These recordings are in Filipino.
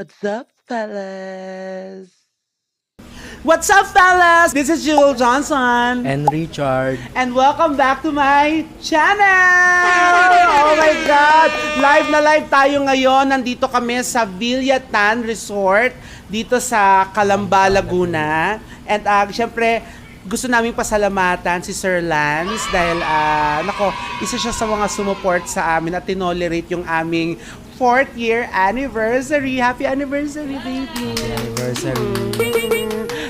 What's up, fellas? What's up, fellas? This is Jewel Johnson. And Richard. And welcome back to my channel! Oh my God! Live na live tayo ngayon. Nandito kami sa Villatan Resort dito sa Calamba, Laguna. And syempre, gusto namin pasalamatan si Sir Lance dahil, isa siya sa mga sumuport sa amin at tinolerate yung aming 4th year anniversary. Happy anniversary, baby!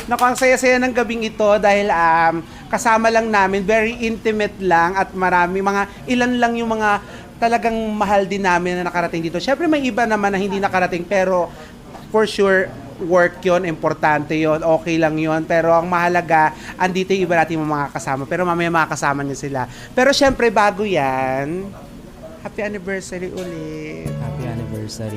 Naku, ang saya-saya ng gabing ito dahil kasama lang namin, very intimate lang at marami, ilan lang yung mga talagang mahal din namin na nakarating dito. Syempre may iba naman na hindi nakarating pero for sure, work yon, importante yon, okay lang yon. Pero ang mahalaga, andito yung iba natin mga kasama. Pero mamaya makakasama niyo sila. Pero syempre, bago yan, happy anniversary ulit. Happy anniversary.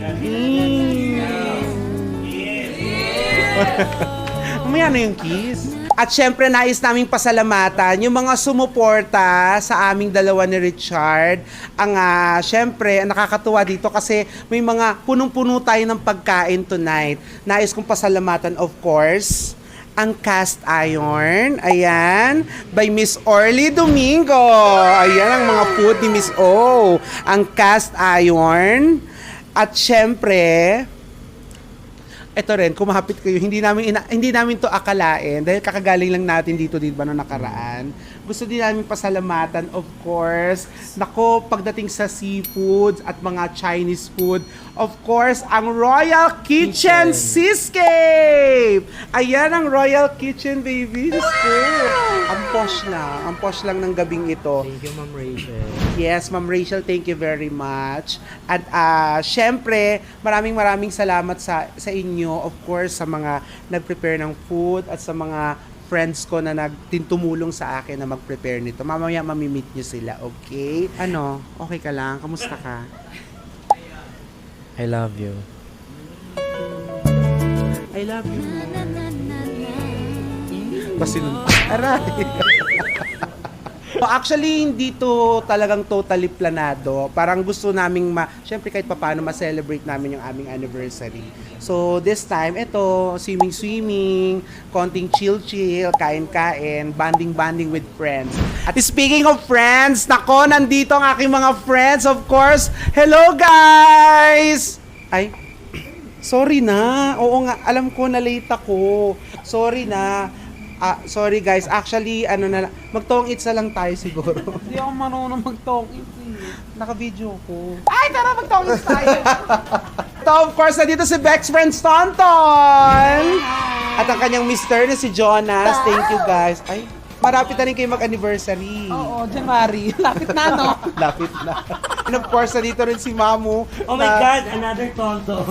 Mamaya na yung kiss. At syempre, nais naming pasalamatan yung mga sumuporta sa aming dalawa ni Richard. Syempre, ang nakakatuwa dito kasi may mga punong-puno tayo ng pagkain tonight. Nais kong pasalamatan, of course, ang cast iron. Ayan, by Miss Orly Domingo. Ayan ang mga food ni Miss O. Ang cast iron. At syempre, ito rin, kumahapit kayo, hindi namin to akalain dahil kakagaling lang natin dito ba no nakaraan. Gusto din namin pasalamatan, of course. Nako, pagdating sa seafoods at mga Chinese food, of course, ang Royal Kitchen Seascape! Ayan ang Royal Kitchen, baby. Ang posh lang ng gabing ito. Thank you, Ma'am Rachel. Yes, Ma'am Rachel, thank you very much. At syempre, maraming salamat sa inyo, of course, sa mga nag-prepare ng food at sa mga friends ko na tumulong sa akin na mag-prepare nito. Mamaya mamimit nyo sila, okay? Okay ka lang? Kamusta ka? I love you. I love you. Basinun. Aray! Actually, hindi to talagang totally planado. Parang gusto naming syempre kahit papaano ma-celebrate namin yung aming anniversary. So, this time, ito, swimming, konting chill, kain-kain, banding with friends. At speaking of friends, nako, nandito ang aking mga friends, of course. Hello, guys! Ay, sorry na. Oo nga, alam ko na late ako. Sorry na. Sorry guys, actually, mag-tong-its na lang tayo siguro. Hindi ako marunong mag-tong-its Naka-video ko. Ay, tara, mag-tong-its tayo. Ito, of course, nandito si Bex Friends Tonton. At ang kanyang mister na si Jonas. Thank you guys. Ay, marapit na rin kayo mag-anniversary. Oo, January. Lapit na, no? Lapit na. And of course, nandito rin si Mamu. Oh my God, another tonto.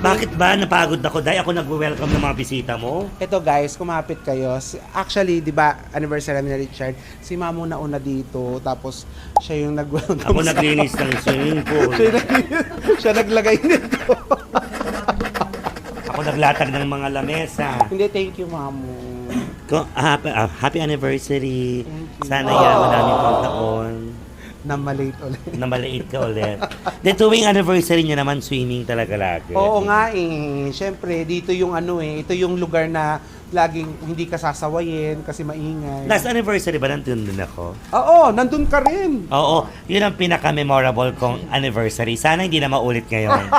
Bakit ba? Napagod ako dahil ako nag-welcome ng mga bisita mo. Ito guys, kumapit kayo. Actually, di ba, anniversary namin ni Richard, si Mamu na una dito, tapos siya yung nag-welcome Ako naglinis ng swimming pool. siya naglagay nito. Ako naglatag ng mga lamesa. Hindi, thank you, Mamu. Happy anniversary. Sana yaman namin pang taon. Na malate ulit. Na maliit ka ulit. Then tuwing anniversary niya naman, swimming talaga lagi. Oo nga eh. Siyempre, dito yung ito yung lugar na laging hindi ka sasawayin kasi maingay. Last anniversary ba nandun din ako? Oo, nandun ka rin. Oo, yun ang pinaka-memorable kong anniversary. Sana hindi na maulit ngayon.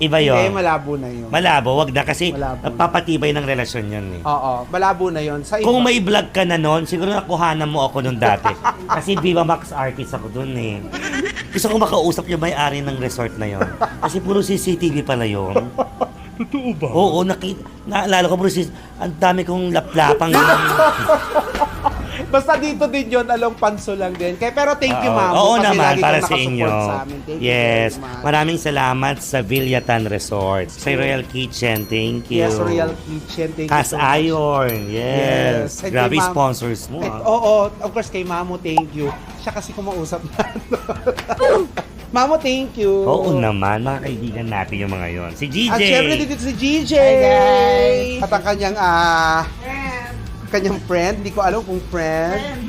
Iba yun. Hindi, malabo na yun. Malabo, wag na kasi Malabo na. papatibay ng relasyon yun eh. Oo, malabo na yun. Sa Kung iba- may vlog ka na noon, siguro nakuhanan mo ako noon dati. Kasi Viva Max artist ako doon eh. Gusto ko makausap yung may-ari ng resort na yon. Kasi puro CCTV pala yon. Totoo ba? Oo, naalala ko puro ang dami kong laplapang Basta dito din yun, along panso lang din. Pero thank you, Ma'am. Oo kasi naman, lagi para kang sa inyo. nakasupport sa amin. Thank you Yes, very much. maraming salamat sa Villatan Resort. Sa Royal Kitchen, thank you. Yes, Royal Kitchen. Thank Cast you so much. Iron, yes. Yes. And Grabe kay Ma'am- sponsors mo. Oo, of course, kay Mamo, thank you. Siya kasi kumausap na. Mamo, thank you. Oo naman, mga kaibigan natin yung mga yon. Si GJ. At syempre, dito si GJ. Hi, guys. At ang kanyang friend. Hindi ko alam kung friend.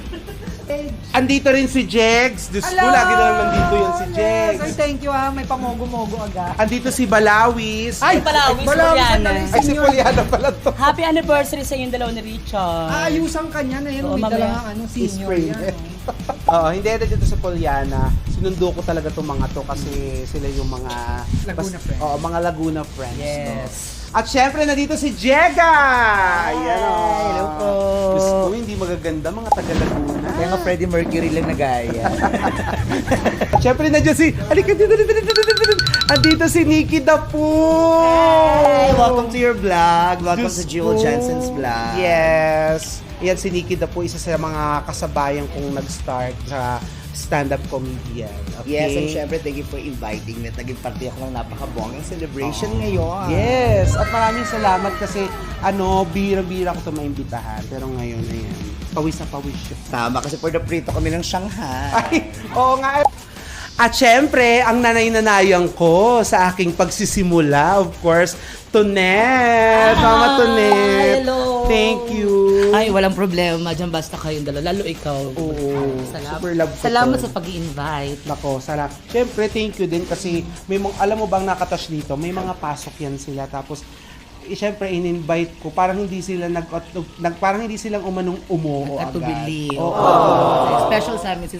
Andito rin si Jegs. Diyos ko, lagi na naman dito yun si Jegs. Yes, thank you may pamogo-mogo agad. Andito si Balawis. Palawis, Poliana. Ay, si Poliana pala to. Happy anniversary sa inyong dalawa ni Richard. Ayusan ka niya na yun. Oo, May mamaya. dalang senior Spring. yan. Oo, hindi dito sa Poliana. Sinundo ko talaga itong mga to kasi sila yung mga Laguna friends. Oo, mga Laguna friends. Yes. No? At syempre, nandito si Jega! Ayan o. hello po. Diyos ko, hindi magaganda mga taga-Laguna. Kaya nga Freddie Mercury lang nagaya. At syempre, nandiyan si... Halika dito. Andito si Nikki Dapu! Hey, welcome to your vlog. Welcome Diyos to Jewel ko. Jensen's vlog. Yes. Yan si Nikki Dapu, isa sa mga kasabayan kong nag-start sa stand-up comedian. Okay? Yes, and syempre, thank you for inviting me. At naging parte ako ng napakabonggang celebration ngayon. Yes, at maraming salamat kasi bira-bira ko ito maimbitahan. Pero ngayon, ayan, pawis na pawis siya. Tama, kasi for the prito kami ng Shanghai. Ay, oo nga. At syempre, ang nanay-nanayang ko sa aking pagsisimula, of course, Tonet. Mama Tonet. hello. Thank you. Ay, walang problema. Diyan basta kayong dalawa. Lalo ikaw. Oo, Salamat. super love ko Salamat to. sa pag-i-invite. Nako, sarap. Siyempre, thank you din kasi may alam mo bang nakatash dito, may mga pasok yan sila. Tapos, siyempre, in-invite ko. Parang hindi sila parang hindi silang umanong umuo agad. Katubili. Oo. Special sa amin si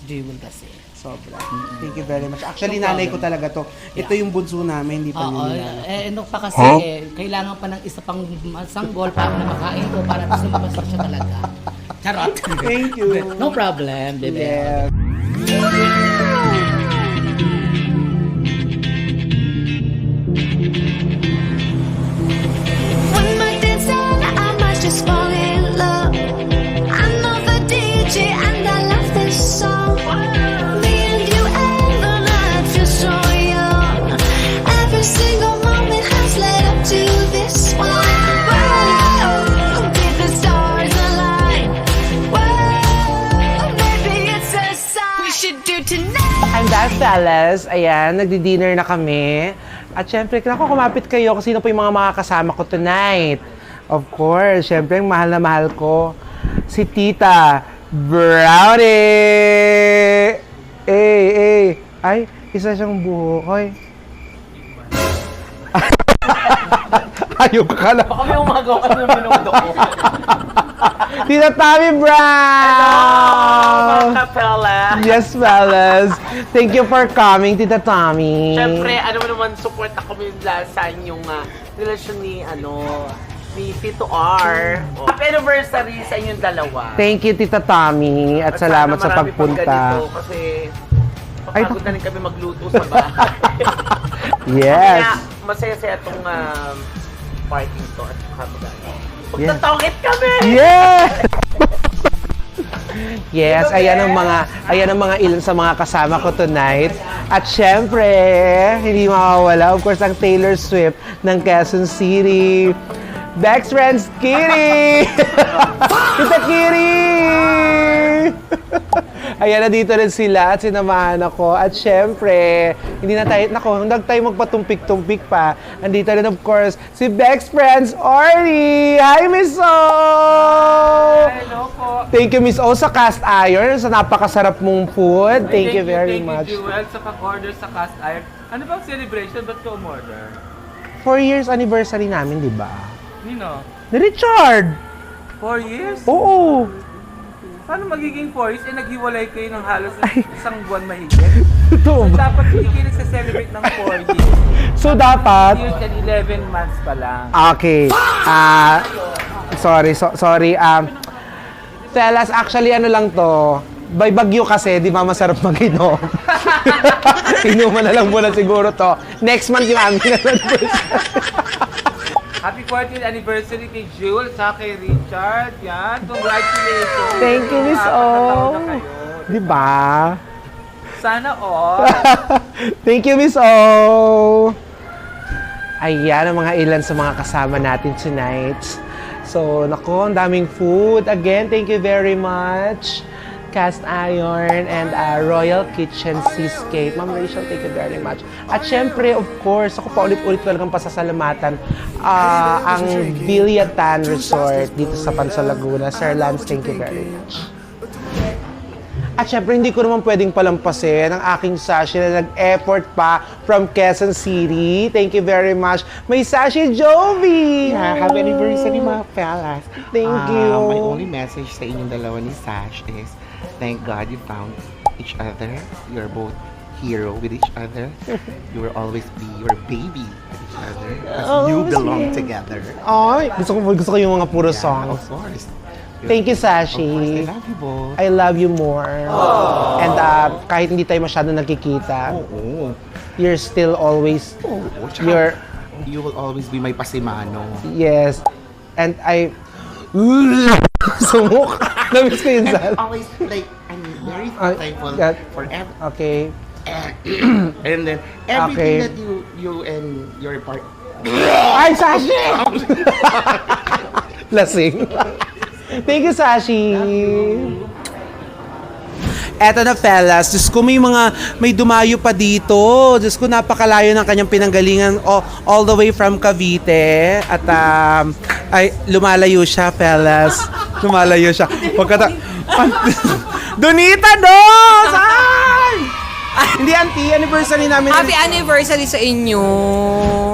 Jewel kasi. Sobra. Thank you very much. Actually, nanay ko talaga to. Ito yung bunso namin, hindi pa Oo, nila. ano pa kasi, kailangan pa ng isa pang sanggol para na makain ko, para gusto mabasa siya talaga. Charot! Thank you. No problem, bebe. Yes. When my days end, I might just fall in love. I know the DJ and I love this song. Me and you and the night feel so young. Every single moment has led up to this one. Whoa, did the stars align? Whoa, maybe it's a sign we should do tonight. I'm back, fellas. Ayan, nagdi-dinner na kami. At syempre, kailangan ko kumapit kayo kung sino po yung mga makakasama ko tonight. Of course, syempre, yung mahal na mahal ko, si Tita Brownie! Ay, isa siyang buhok. Hoy. Ayok ka lang. Baka may umagaw ka ng minuto ko. Tita Tammy Brown! Kapela. Yes, fellas. Thank you for coming, Tita Tammy. Siyempre, ano mo naman, support ako sa inyong relasyon ni Tito R. Oh. Happy anniversary sa inyong dalawa. Thank you, Tita Tammy. At salamat sa marami pang pagpunta. ganito kasi papagod na rin kami magluto sa bahay. Yes. Kaya masaya-saya itong party to at saka magano. Yeah. Magtatokit kami! Yes! Yes, ayan ang mga ilan sa mga kasama ko tonight. At syempre, hindi mawawala, of course, ang Taylor Swift ng Quezon City. Bex Friends, Kitty! Tita Kitty! Ayan, nandito rin sila at sinamahan ako. At syempre, hindi tayo magpatumpik-tumpik pa. Andito rin, of course, si Bex Friends, Orly! Hi, Miss O! Hello po! Thank you, Miss O, sa cast iron, sa napakasarap mong food. Thank you very much. Thank you, Jewel, sa pag-order sa cast iron. Ano bang celebration? Ba't ka umorder? 4 years anniversary namin, di ba? Nino? Ni Richard! 4 years? Oo! Paano magiging 4 years? Naghiwalay kayo ng halos isang buwan mahigit. Totoo ba? Dapat hindi kayo nagsa-celebrate ng 4 years. So, dapat... Years and 11 months pa lang. Okay. Sorry. Fellas, actually, ano lang to, by bagyo kasi, di ba masarap mag-inom? Inuman na lang muna siguro to. Next month yung aming anniversary. Happy 40th anniversary kay Jewel sa kay Richard. Yan, congratulations. Thank you, Miss O. Nakakataon na kayo. Di ba? Sana all. Thank you, Miss O. Ayan ang mga ilan sa mga kasama natin tonight. So, nako, ang daming food. Again, thank you very much. Cast Iron and Royal Kitchen Seascape. Ma'am Rachel, thank you very much. At syempre, of course, ako pa ulit-ulit talagang pasasalamatan ang Villatan Resort dito sa Pansol, Laguna. Sir Lance, thank you very much. At syempre, hindi ko naman pwedeng palampasin ang aking sashi na nag-effort pa from Quezon City. Thank you very much. May sashi Jovi! Happy anniversary mga fellas. Thank you. My only message sa inyong dalawa ni Sash is, thank God you found each other. You're both hero with each other. You will always be your baby with each other. Because you belong together. Ay, gusto ko yung mga puro songs. Of course. Thank you, Of course, Sashi. I love you both. I love you more. And kahit hindi tayo masyado nagkikita, Oo. you're still always, Oo. Tsaka, you're, you will always be my pasimano. yes. And I, sumuk. Namiss ko yun, Sal. Always, like, I'm very thankful God. for everything. Okay. And then, everything Okay. that you and your part. Ay, Sashi! Lasing. Thank you, Sashi. Eto na, fellas. Diyos ko, may dumayo pa dito. Diyos ko, napakalayo ng kanyang pinanggalingan all the way from Cavite. At ay, lumalayo siya, fellas. Lumalayo siya. Donita, dos! Ay! Hindi, auntie. Anniversary namin. Happy anniversary sa inyo.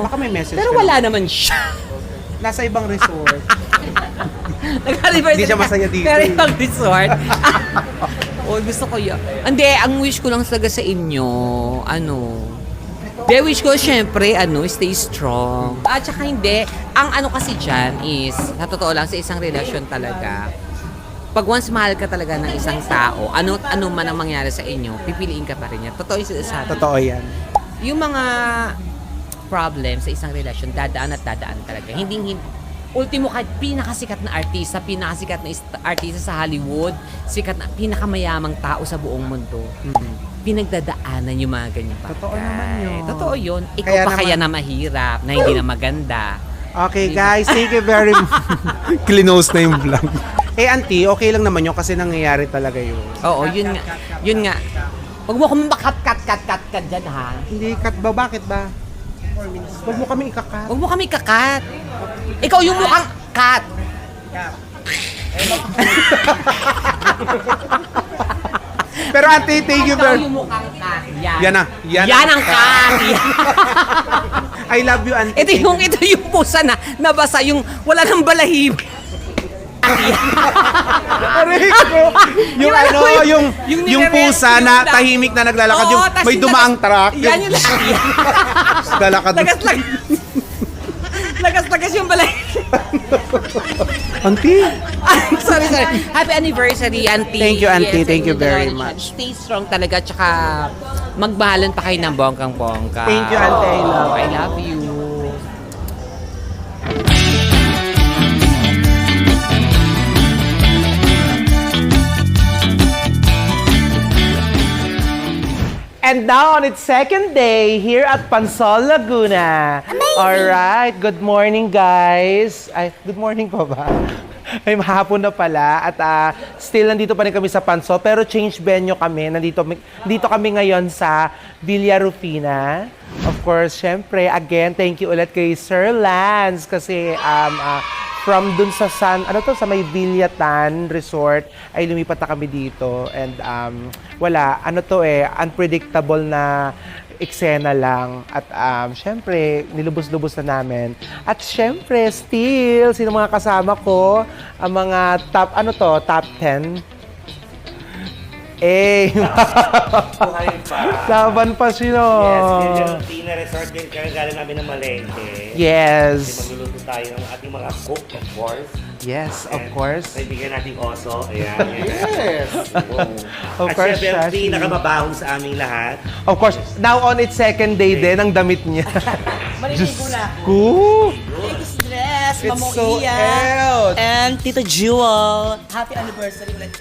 Baka may message Pero ka. wala naman siya. Nasa ibang resort. Nag-anniversary Hindi siya ka, masaya dito Pero eh. ibang resort. Gusto ko yun. Hindi, ang wish ko lang talaga sa inyo, wish ko syempre, stay strong. At saka hindi, ang kasi dyan is, sa totoo lang, sa isang relasyon talaga, pag once mahal ka talaga ng isang tao, ano man ang mangyari sa inyo, pipiliin ka pa rin niya. Totoo yung sinasabi. Totoo yan. Yung mga problem sa isang relasyon, dadaan at dadaan talaga. Hindi ultimo kahit pinakasikat na artista sa Hollywood, pinakamayamang tao sa buong mundo. Pinagdadaanan yung mga ganyan bagay. Totoo naman yun. Totoo yun. Ikaw Kaya pa naman- kaya na mahirap, na hindi na maganda. Okay, guys, thank you very much. Clinose na yung vlog. Auntie, okay lang naman yun kasi nangyayari talaga yun. Oo, yun nga. Yun nga. Huwag mo kami makat-kat dyan, ha? Hindi, cut ba? Bakit ba? 4 minutes. Huwag mo kami ikakat. Huwag mo kami kakat. Ikaw yung mukhang kat. Pero auntie, thank you Ikaw very yung mukhang kat. Yan na. Yan ang kat. I love you, auntie. Ito yung pusa na nabasa yung wala nang balahib. Aray ko. Yung yung pusa na tahimik na naglalakad, Oo, yung tas may yung dumaang truck. Yan yung Lalakad. Lagas yung balahib. Auntie. sorry. Happy anniversary, auntie. Thank you, auntie. Thank you sa very inyong dalawa. much. Stay strong talaga, tsaka magbahalan pa kayo ng bongkang-bongka. Thank you, auntie. I love you. And now on its second day here at Pansol, Laguna. Alright, good morning guys. Ay, good morning pa ba? Ay, mahapon na pala. At still nandito pa rin kami sa Pansol, pero change venue kami. Dito kami ngayon sa Villa Rufina. Of course, syempre, again, thank you ulit kay Sir Lance kasi from dun sa sa may Villatan Resort ay lumipat na kami dito and unpredictable na eksena lang at syempre nilubos-lubos na namin at syempre still sino mga kasama ko ang mga top 10 laban pa sino. Yes, Villa Rufina Resort din kaya galing namin ng Malengke. Yes. Kasi magluluto tayo ng ating mga cook, of course. Yes, of And course. Kaibigan nating oso. Ayan. Yes. Of At course, syempre, ang Shashi. pinakamabahong sa aming lahat. Of course, now on its second day din ang damit niya. Maliligo na. Cool. Dress, It's Mamo so Iya, out. and Tita Jewel. Happy anniversary ulit.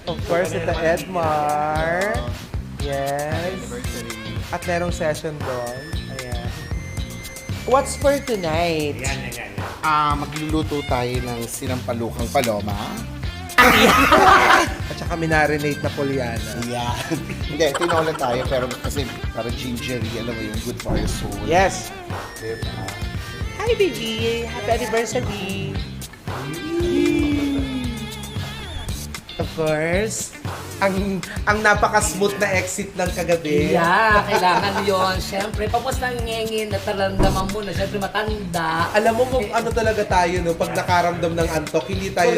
Of course, ito Edmar. Yes. At merong session doon. Ayan. What's for tonight? Yan. Magluluto tayo ng sinampalukang paloma. At saka minarinate na Poliana. Yeah. Hindi, tinola tayo pero kasi parang gingery, alam mo yung good for your soul. Yes. Diba? Hi, baby. Happy anniversary. of course, ang napaka-smooth na exit ng kagabi. Yeah, kailangan yon. Siyempre, tapos nangingin na talandaman mo na, siyempre matanda. Alam mo kung ano talaga tayo, no, pag nakaramdam ng antok, hindi tayo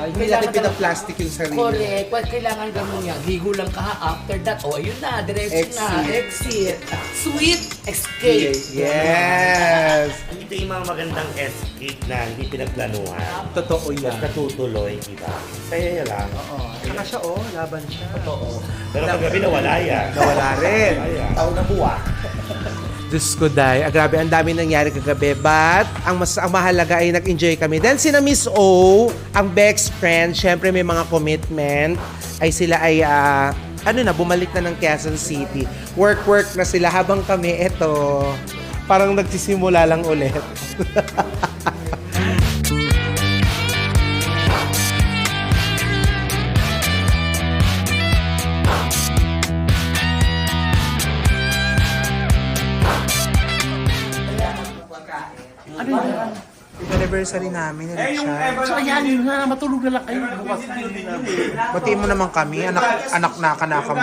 hindi natin pinaplastic yung sarili. Correct. Well, kailangan ganun yan. Higo lang ka after that. Oh, ayun na. Diretso na. Exit. Sweet escape. Yes! Ito yung mga magandang escape na hindi pinagplanuhan. Totoo yan. Natutuloy, di ba? Kaya lang. Saka siya, laban siya. Totoo. Pero kagabi nawala yan. Nawala rin. Tao na buwa. Diyos ko, Day. Grabe, ang dami nangyari kagabi. But, ang mahalaga ay nag-enjoy kami. Then, sina Miss O, ang best friend, syempre may mga commitment, ay sila ay, bumalik na ng Quezon City. Work na sila habang kami, parang nagsisimula lang ulit. Anniversary namin ni Richard. So ayan, yun nga, matulog na lang kayo. Bukas Batiin mo naman kami, anak na kanaka mo.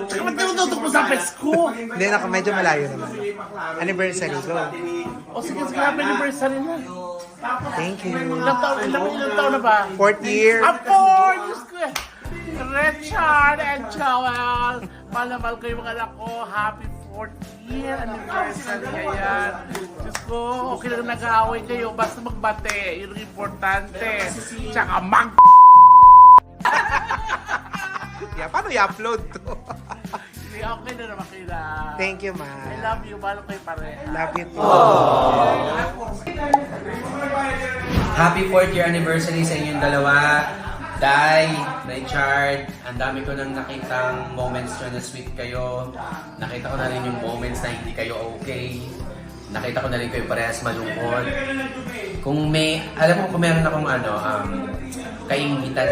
Tsaka ba't tinututok mo sa pes ko? Hindi, medyo malayo naman. Anniversary, go. O sige, happy anniversary na. Thank you. Ilang taon na ba? 4th year. Apo! Diyos ko eh. Richard and Joel. Mahal ko yung mga anak ko. Happy 4th year anniversary. Ayan. Diyos ko, okay lang nag-aaway kayo. Basta magbate. Yun ang importante. Tsaka Yeah, paano i-upload to? Okay na naman kayo na. Thank you, ma. I love you. Mahal ko yung pareha. Love you too. Happy 4th year anniversary sa inyong dalawa. Dai, Richard, ang dami ko nang nakitang moments nyo na sweet kayo. Nakita ko na rin yung moments na hindi kayo okay. Nakita ko na rin kayo parehas malungkot. Kung alam mo kung meron akong kainggitan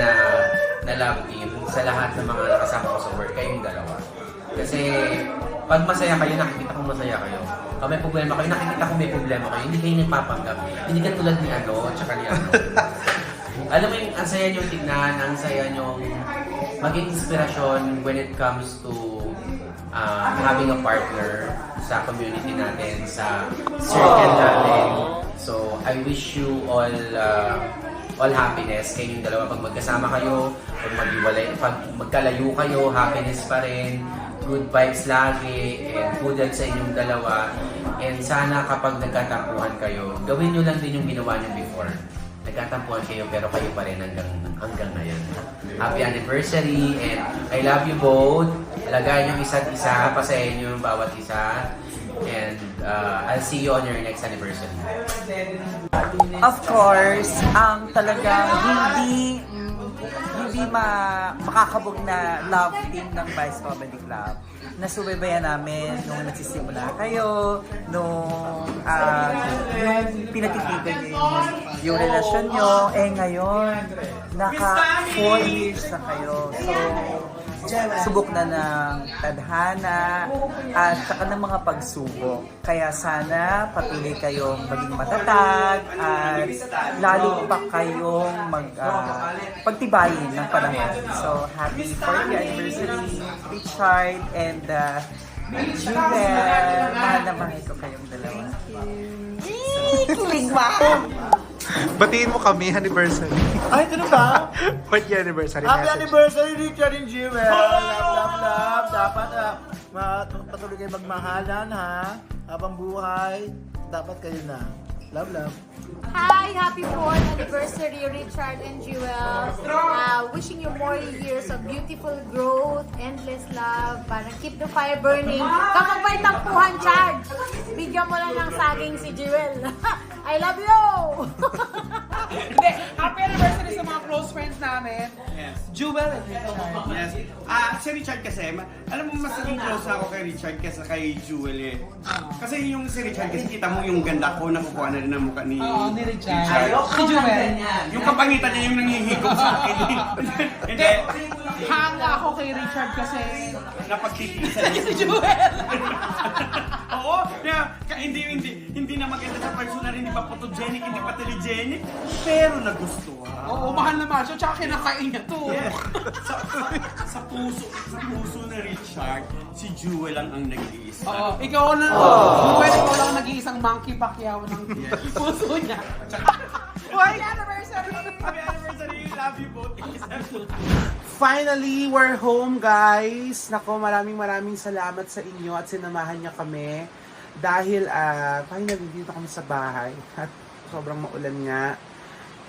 na love team sa lahat ng mga nakasama ko sa work, kayong dalawa. Kasi pag masaya kayo, nakikita kong masaya kayo. Pag may problema kayo, nakikita kong may problema kayo. Hindi kayo nagpapanggap. Hindi ka tulad ni tsaka ni Alam mo yung ang saya niyong tignan, ang saya niyong maging inspirasyon when it comes to having a partner sa community natin, sa circle natin. So, I wish you all happiness kayong dalawa. Pag magkasama kayo, pag magkalayo kayo, happiness pa rin. Good vibes lagi, and good health sa inyong dalawa. And sana kapag nagkatampuhan kayo, gawin nyo lang din yung ginawa nyo before. Nagkatampuhan kayo pero kayo pa rin hanggang ngayon. Happy anniversary and I love you both. Alagaan yung isa't isa, pasayin nyo yung bawat isa. And I'll see you on your next anniversary. Of course, talagang hindi makakabog na love team ng Vice Comedy Club. Nasubaybayan namin nung nagsisimula kayo, nung pinatitigan niyo yung relasyon nyo. Ngayon, naka 4 years na kayo. So, subok na ng tadhana at saka ng mga pagsubok. Kaya sana patuloy kayong maging matatag at lalo pa kayong pagtibayin ng panahon. So, happy 4th year anniversary, Richard and Jewel. Mahal na mahal ko kayong dalawa. Kilig ba? Batiin mo kami, anniversary. Ay, ganun ba? 4th year anniversary Happy message. anniversary, Richard and Jewel! Love. Dapat patuloy kayo magmahalan, ha? Habang buhay, dapat kayo na. Love. Hi! Happy 4th anniversary, Richard and Jewel. Wishing you more years of beautiful growth, endless love. Parang keep the fire burning. Kapag may tampuhan, Chad, bigyan mo lang ng saging si Jewel. I love you! Hindi, happy anniversary sa mga close friends namin. Yes. Jewel and Richard. Yes. Si Richard kasi, alam mo mas naging close ako kay Richard kaysa kay Jewel eh. Kasi yung si Richard kasi kita mo yung ganda ko, nakukuha na rin ang mukha ni Ni Richard. Si Jewel. Yung kapangitan niya yung nanghihigop sa akin. Hindi. Hanga ako kay Richard kasi Napagtitisan niya. si Jewel. Oo, hindi na maganda sa personal, hindi pa photogenic, hindi pa telegenic, pero nagustuhan. Oo, mahal na mahal siya, tsaka kinakain niya to. Sa puso na Richard, si Jewel lang ang nag-iisa. Oo, ikaw na, pwede ko lang nag-iisang monkey Pacquiao ng puso niya. Why? Happy anniversary! Love you both. Finally, we're home, guys. Nako, maraming salamat sa inyo at sinamahan niya kami. Dahil, finally, dito kami sa bahay. At sobrang maulan nga.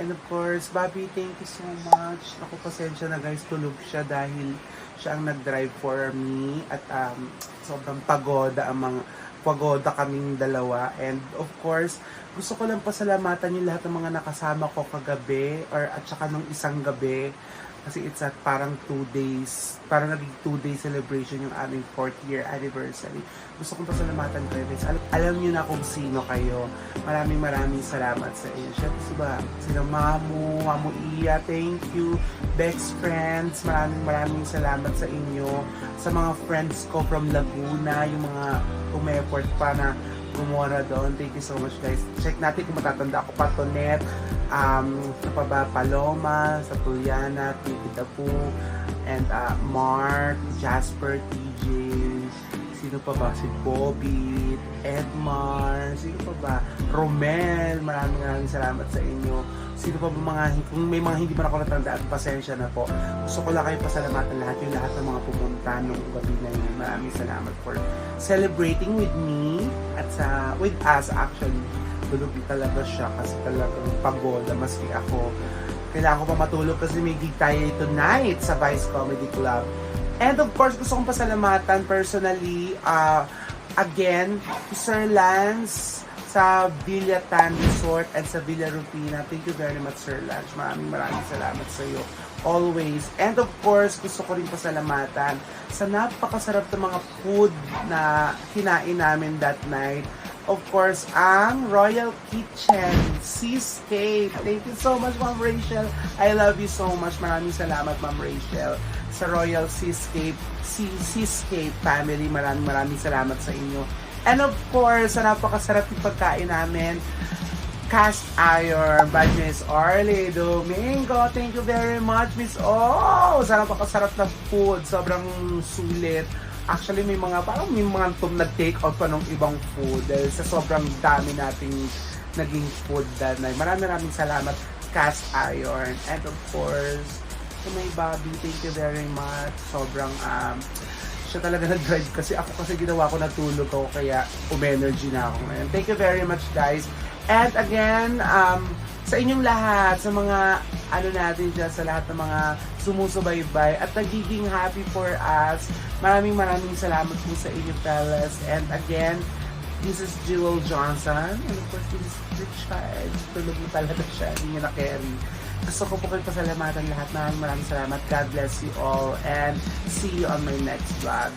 And of course, Bobby, thank you so much. Naku, pasensya na guys, tulog siya dahil siya ang nag-drive for me. At sobrang pagoda kaming dalawa. And of course, gusto ko lang pasalamatan yung lahat ng mga nakasama ko kagabi at saka nung isang gabi. Kasi it's at parang 2 days, parang naging 2-day celebration yung aming 4th year anniversary. Gusto kong pasalamatan kayo guys. Alam niyo na kung sino kayo. Maraming salamat sa inyo. Siyempre sila Mamu Iya, thank you. Bex friends, maraming salamat sa inyo. Sa mga friends ko from Laguna, yung mga umeffort pa na gumawa doon. Thank you so much guys. Check natin kung matatanda ako pa. Tonet, Paloma, sa Tuliana, Tiki Tapu, and Mark, Jasper, TJ, sino pa ba? Si Bobby, Edmar, sino pa ba? Romel, maraming salamat sa inyo. Sino pa ba kung may mga hindi man ako natandaan, pasensya na po. Gusto ko lang kayo pasalamatan lahat ng mga pumunta nung gabi na yun. Maraming salamat for celebrating with me at with us actually. Tulog talaga siya kasi talagang pagoda maski ako. Kailangan ko pa matulog kasi may gig tayo tonight sa Vice Comedy Club. And of course, gusto kong pasalamatan personally again to Sir Lance sa Villa Tan Resort and sa Villa Rupina. Thank you very much, Sir Lance. Maraming salamat sa iyo. Always. And of course, gusto ko rin pasalamatan sa napakasarap ng mga food na kinain namin that night. Of course, ang Royal Kitchen, Seascape. Thank you so much, Ma'am Rachel. I love you so much. Maraming salamat, Ma'am Rachel. Sa Royal Seascape family, maraming salamat sa inyo. And of course, sa napakasarap yung pagkain namin, Cast Iron by Miss Orly Domingo. Thank you very much, Miss O. Sa napakasarap na food, sobrang sulit. Actually, may mga nag-take out pa ng ibang food dahil sa sobrang dami nating naging food that night. Maraming salamat, Cast Iron. And of course, to my Bobby, thank you very much. Sobrang, siya talaga nag-drive kasi ginawa ko natulog ako kaya energy na ako ngayon. Thank you very much, guys. And again, sa inyong lahat, sa mga natin dyan, sa lahat ng mga sumusubaybay at nagiging happy for us. Maraming salamat po sa inyo, fellas. And again, this is Jewel Johnson. And of course, this is Richard. Tulog mo talaga siya. Hindi niya na-carry. Gusto ko po kayo pasalamatan lahat. Maraming salamat. God bless you all. And see you on my next vlog.